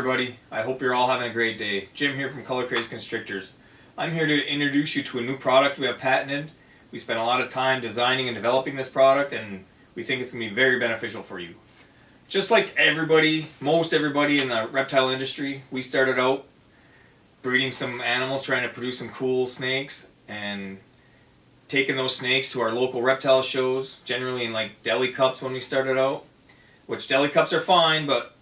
everybody. I hope you're all having a great day. Jim here from Color Craze Constrictors. I'm here to introduce you to a new product we have patented. We spent a lot of time designing and developing this product, and we think it's going to be very beneficial for you. Just like everybody, most everybody in the reptile industry, we started out breeding some animals, trying to produce some cool snakes, and taking those snakes to our local reptile shows, generally in like deli cups when we started out. Which deli cups are fine, but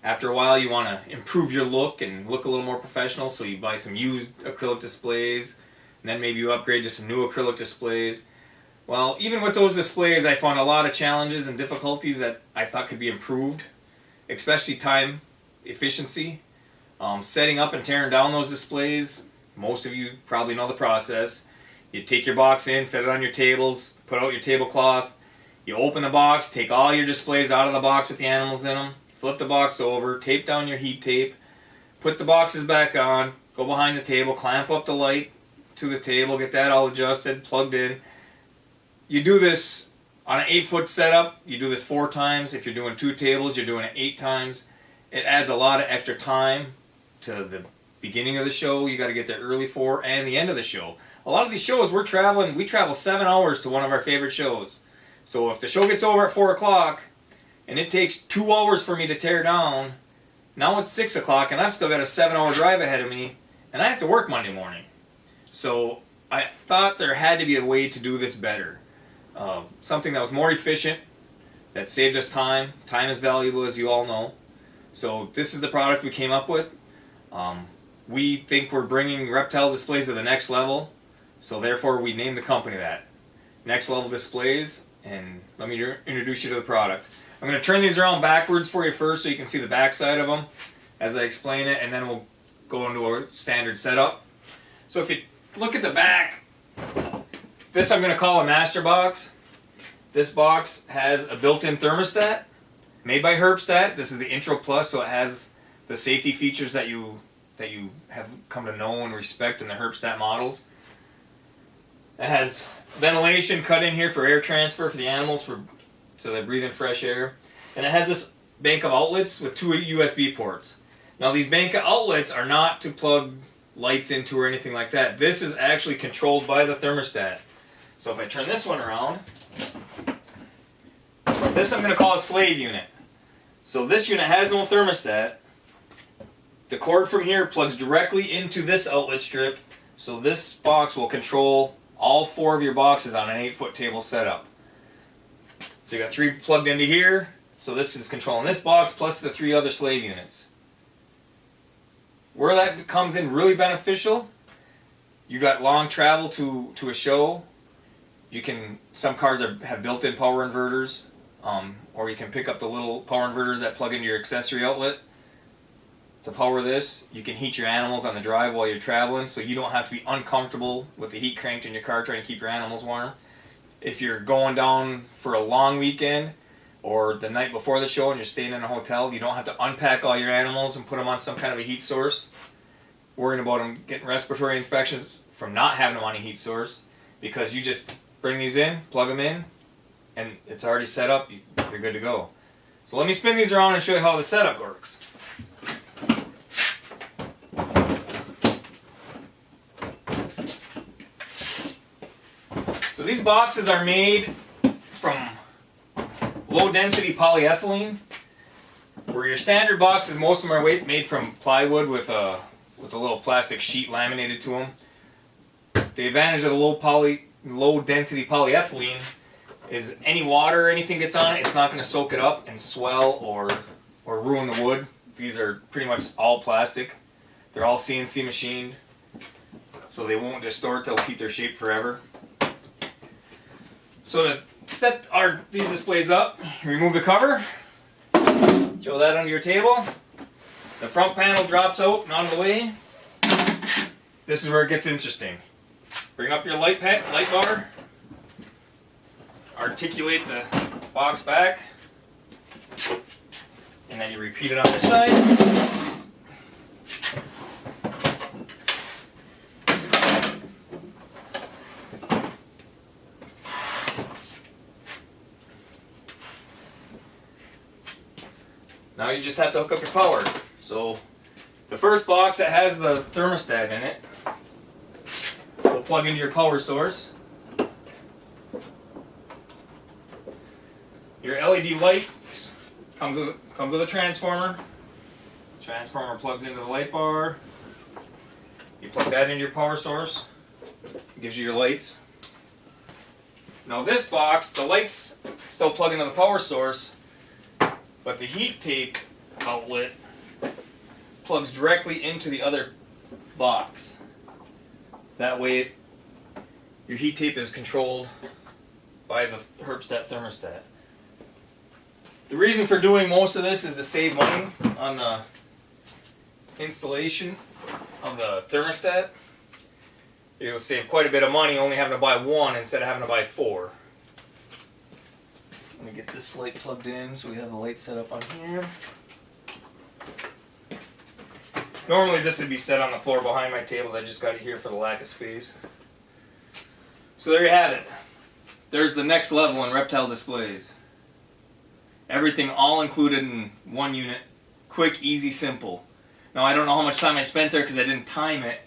after a while you want to improve your look and look a little more professional, so you buy some used acrylic displays, and then maybe you upgrade to some new acrylic displays. Well, even with those displays, I found a lot of challenges and difficulties that I thought could be improved, especially time efficiency. Setting up and tearing down those displays, most of you probably know the process. You take your box in, set it on your tables, put out your tablecloth, you open the box, take all your displays out of the box with the animals in them, flip the box over, tape down your heat tape, put the boxes back on, go behind the table, clamp up the light to the table, get that all adjusted, plugged in. You do this on an 8-foot setup. You do this 4 times. If you're doing 2 tables, you're doing it 8 times. It adds a lot of extra time to the beginning of the show. You got to get there early for, and the end of the show. A lot of these shows we travel 7 hours to one of our favorite shows. So if the show gets over at 4 o'clock and it takes 2 hours for me to tear down, now it's 6 o'clock and I've still got a 7-hour drive ahead of me, and I have to work Monday morning. So I thought there had to be a way to do this better. Something that was more efficient, that saved us time. Time is valuable, as you all know. So this is the product we came up with. We think we're bringing reptile displays to the next level, so therefore we named the company that. Next Level Displays, and let me introduce you to the product. I'm going to turn these around backwards for you first so you can see the back side of them as I explain it, and then we'll go into a standard setup. So if you look at the back, this I'm going to call a master box. This box has a built-in thermostat made by Herbstat. This is the Intro Plus, so it has the safety features that you have come to know and respect in the Herbstat models. It has ventilation cut in here for air transfer for the animals, so they breathe in fresh air. And it has this bank of outlets with 2 USB ports. Now these bank of outlets are not to plug lights into or anything like that. This is actually controlled by the thermostat. So if I turn this one around, this I'm going to call a slave unit. So this unit has no thermostat. The cord from here plugs directly into this outlet strip, so this box will control all 4 of your boxes on an 8-foot table setup. So you got 3 plugged into here, so this is controlling this box plus the 3 other slave units. Where that comes in really beneficial, you got long travel to a show. Some cars have built-in power inverters, or you can pick up the little power inverters that plug into your accessory outlet to power this. You can heat your animals on the drive while you're traveling, so you don't have to be uncomfortable with the heat cranked in your car trying to keep your animals warm. If you're going down for a long weekend or the night before the show and you're staying in a hotel, you don't have to unpack all your animals and put them on some kind of a heat source, worrying about them getting respiratory infections from not having them on a heat source, because you just bring these in, plug them in, and it's already set up. You're good to go. So let me spin these around and show you how the setup works. So these boxes are made from low-density polyethylene, where your standard boxes, most of them are made from plywood with a little plastic sheet laminated to them. The advantage of the low-density polyethylene is any water or anything gets on it, it's not going to soak it up and swell or ruin the wood. These are pretty much all plastic. They're all CNC machined, so they won't distort. They'll keep their shape forever. So to set these displays up, remove the cover, throw that under your table. The front panel drops out and out of the way. This is where it gets interesting. Bring up your light bar, articulate the box back, and then you repeat it on this side. Now you just have to hook up your power. So the first box that has the thermostat in it will plug into your power source. Your LED light comes with a transformer. Transformer plugs into the light bar. You plug that into your power source. It gives you your lights. Now this box, the lights still plug into the power source, but the heat tape outlet plugs directly into the other box. That way your heat tape is controlled by the Herbstat thermostat. The reason for doing most of this is to save money on the installation of the thermostat. You'll save quite a bit of money only having to buy one instead of having to buy four. Let me get this light plugged in so we have the light set up on here. Normally this would be set on the floor behind my tables. I just got it here for the lack of space. So there you have it. There's the next level in Reptile displays. Everything all included in one unit. Quick, easy, simple. Now I don't know how much time I spent there because I didn't time it,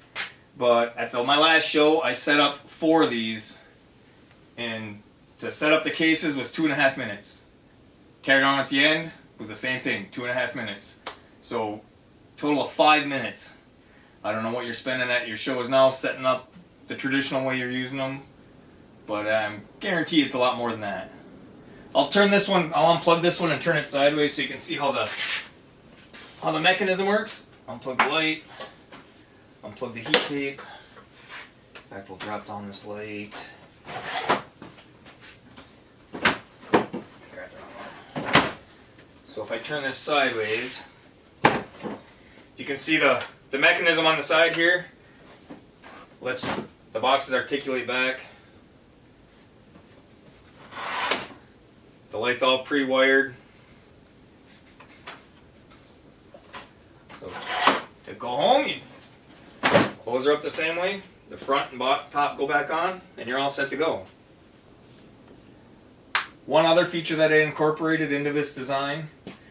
but at my last show I set up 4 of these, and to set up the cases was 2.5 minutes. Carried on at the end was the same thing, 2.5 minutes. So total of 5 minutes. I don't know what you're spending at your shows now setting up the traditional way you're using them, but I guarantee it's a lot more than that. I'll unplug this one and turn it sideways so you can see how the mechanism works. Unplug the light, unplug the heat tape. In fact, we'll drop down this light. So if I turn this sideways, you can see the mechanism on the side here. Lets the boxes articulate back. The light's all pre-wired. So to go home, you close her up the same way. The front and top go back on, and you're all set to go. One other feature that I incorporated into this design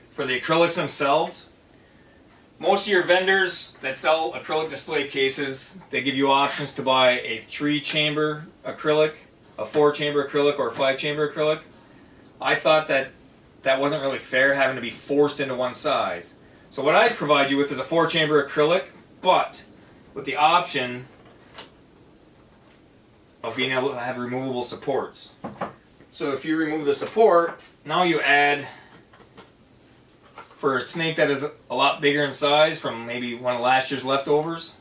for the acrylics themselves. Most of your vendors that sell acrylic display cases, they give you options to buy a 3-chamber acrylic, a 4-chamber acrylic, or a 5-chamber acrylic. I thought that wasn't really fair, having to be forced into one size. So what I provide you with is a 4-chamber acrylic, but with the option of being able to have removable supports. So if you remove the support, now you add, for a snake that is a lot bigger in size from maybe one of last year's leftovers,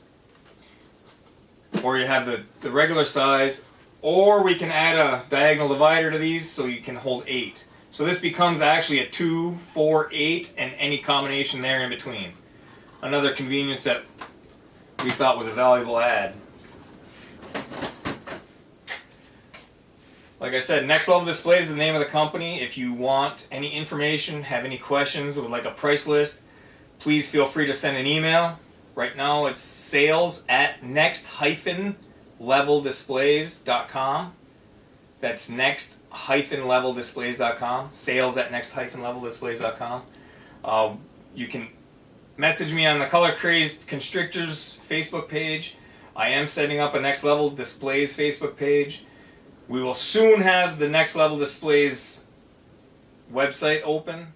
or you have the regular size, or we can add a diagonal divider to these so you can hold 8. So this becomes actually a 2, 4, 8, and any combination there in between. Another convenience that we thought was a valuable add. Like I said, Next Level Displays is the name of the company. If you want any information, have any questions, would like a price list, please feel free to send an email. Right now it's sales@next-leveldisplays.com. That's next-leveldisplays.com. Sales@next-leveldisplays.com. You can message me on the Color Crazed Constrictors Facebook page. I am setting up a Next Level Displays Facebook page. We will soon have the Next Level Displays website open.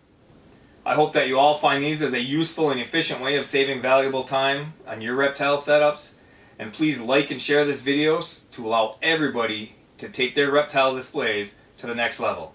I hope that you all find these as a useful and efficient way of saving valuable time on your reptile setups. And please like and share this video to allow everybody to take their reptile displays to the next level.